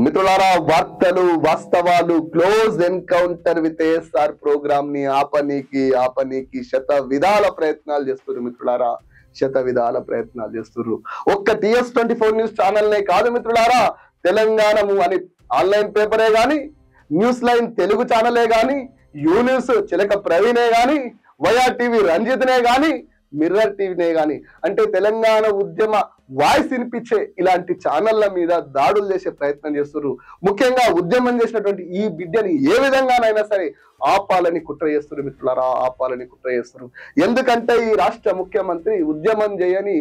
మిత్రులారా, వార్తలు వాస్తవాలు close encounter with ASR program ని ఆపనీకి శత విధాల ప్రయత్నాలు చేస్తున్నారు మిత్రులారా. శత విధాల ప్రయత్నాలు చేస్తున్నారు. ఒక్క TS24 న్యూస్ ఛానల్ నే కాదు మిత్రులారా, తెలంగాణము అని ఆన్లైన్ పేపరే గాని, న్యూస్ లైన్ తెలుగు ఛానలే గాని, యూ న్యూస్ చిలక ప్రవీణే గాని, వయా టీవీ రంజిత్నే గాని, మిర్రర్ టీవీనే గాని, అంటే తెలంగాణ ఉద్యమ వాయిస్ వినిపించే ఇలాంటి ఛానళ్ల మీద దాడులు చేసే ప్రయత్నం చేస్తున్నారు. ముఖ్యంగా ఉద్యమం చేసినటువంటి ఈ బిడ్డని ఏ విధంగానైనా సరే ఆపాలని కుట్ర చేస్తున్నారు మిత్రులారా, ఆపాలని కుట్ర చేస్తున్నారు. ఎందుకంటే ఈ రాష్ట్ర ముఖ్యమంత్రి ఉద్యమం చేయని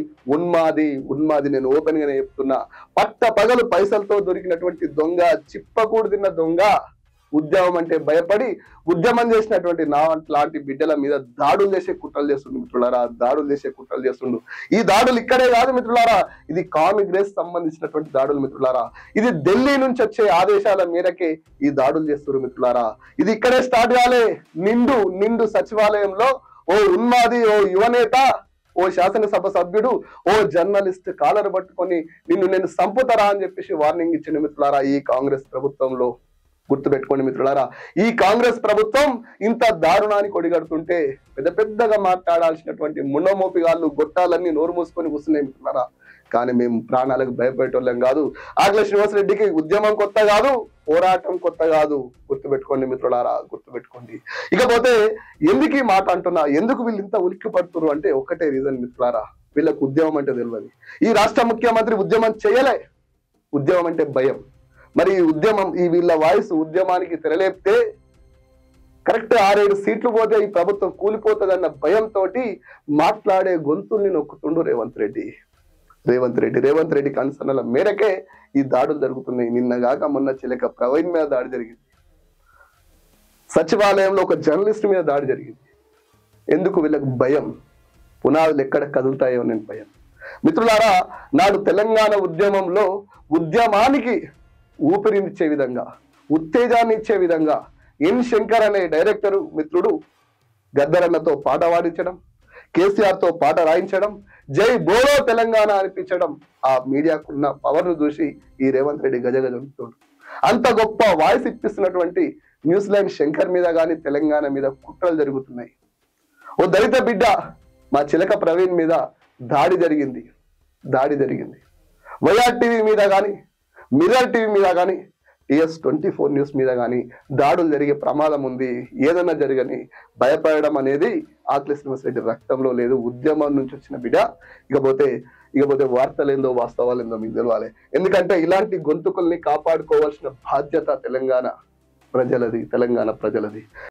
ఉన్మాది నేను ఓపెన్ గానే చెప్తున్నా. పట్ట పగలు పైసలతో దొరికినటువంటి దొంగ, చిప్పకూడు తిన్న దొంగ, ఉద్యమం అంటే భయపడి ఉద్యమం చేసినటువంటి లాంటి బిడ్డల మీద దాడులు చేసే కుట్రలు చేస్తుండు మిత్రులారా, దాడులు చేసే కుట్రలు చేస్తుండు. ఈ దాడులు ఇక్కడే కాదు మిత్రులారా, ఇది కాంగ్రెస్ సంబంధించినటువంటి దాడులు మిత్రులారా. ఇది ఢిల్లీ నుంచి వచ్చే ఆదేశాల మేరకే ఈ దాడులు చేస్తున్నారు మిత్రులారా. ఇది ఇక్కడే స్టార్ట్ కాలే. నిండు సచివాలయంలో ఓ ఉన్మాది, ఓ యువనేత, ఓ శాసనసభ సభ్యుడు, ఓ జర్నలిస్ట్ కాలర్ పట్టుకొని నేను సంపుతారా అని చెప్పేసి వార్నింగ్ ఇచ్చిన మిత్రులారా ఈ కాంగ్రెస్ ప్రభుత్వంలో. గుర్తుపెట్టుకోండి మిత్రులారా, ఈ కాంగ్రెస్ ప్రభుత్వం ఇంత దారుణానికి ఒడిగడుతుంటే పెద్దగా మాట్లాడాల్సినటువంటి ముండమోపిగాళ్ళు గొట్టాలన్నీ నోరు మూసుకొని కూర్చున్నాయి మిత్రులారా. కానీ మేము ప్రాణాలకు భయపడేటోళ్ళం కాదు. ఆగ్ల శ్రీనివాసరెడ్డికి ఉద్యమం కొత్త కాదు, పోరాటం కొత్త కాదు. గుర్తుపెట్టుకోండి మిత్రులారా, గుర్తుపెట్టుకోండి. ఇకపోతే ఎందుకు ఈ మాట అంటున్నా, ఎందుకు వీళ్ళు ఇంత ఉలిక్కి పడుతున్నారు అంటే ఒక్కటే రీజన్ మిత్రులారా, వీళ్ళకు ఉద్యమం అంటే తెలియదు. ఈ రాష్ట్ర ముఖ్యమంత్రి ఉద్యమం చేయలే, ఉద్యమం అంటే భయం. మరి ఈ వీళ్ళ వాయిస్ ఉద్యమానికి తెరలేపితే కరెక్ట్ 6-7 సీట్లు పోతే ఈ ప్రభుత్వం కూలిపోతుందన్న భయంతో మాట్లాడే గొంతుల్ని నొక్కుతుండు రేవంత్ రెడ్డి కన్సర్న్ల మేరకే ఈ దాడులు జరుగుతున్నాయి. నిన్నగాక మొన్న చిలక ప్రవీణ్ మీద దాడి జరిగింది, సచివాలయంలో ఒక జర్నలిస్ట్ మీద దాడి జరిగింది. ఎందుకు? వీళ్ళకి భయం, పునాదులు ఎక్కడ కదులుతాయో నేను భయం. మిత్రులారా, నాడు తెలంగాణ ఉద్యమంలో ఉద్యమానికి ఊపిరినిచ్చే విధంగా, ఉత్తేజాన్ని ఇచ్చే విధంగా ఎన్ శంకర్ అనే డైరెక్టరు మిత్రుడు గద్దరన్నతో పాట పాడించడం, కేసీఆర్ తో పాట రాయించడం, జై బోలో తెలంగాణ అనిపించడం, ఆ మీడియాకున్న పవర్ ను చూసి ఈ రేవంత్ రెడ్డి గజగజుడు. అంత గొప్ప వాయిస్ ఇప్పిస్తున్నటువంటి న్యూస్ లైన్ శంకర్ మీద కానీ తెలంగాణ మీద కుట్రలు జరుగుతున్నాయి. ఓ దళిత బిడ్డ మా చిలక ప్రవీణ్ మీద దాడి జరిగింది. వయా టీవీ మీద కానీ, మిర్రర్ టీవీ మీద కానీ, TS24 న్యూస్ మీద కానీ దాడులు జరిగే ప్రమాదం ఉంది. ఏదైనా జరగని భయపడడం అనేది ఆగ్ల శ్రీనివాసరెడ్డి రక్తంలో లేదు. ఉద్యమం నుంచి వచ్చిన బిడ్డ. ఇకపోతే వార్తలేందో వాస్తవాలేందో మీకు తెలవాలి. ఎందుకంటే ఇలాంటి గొంతుకుల్ని కాపాడుకోవాల్సిన బాధ్యత తెలంగాణ ప్రజలది.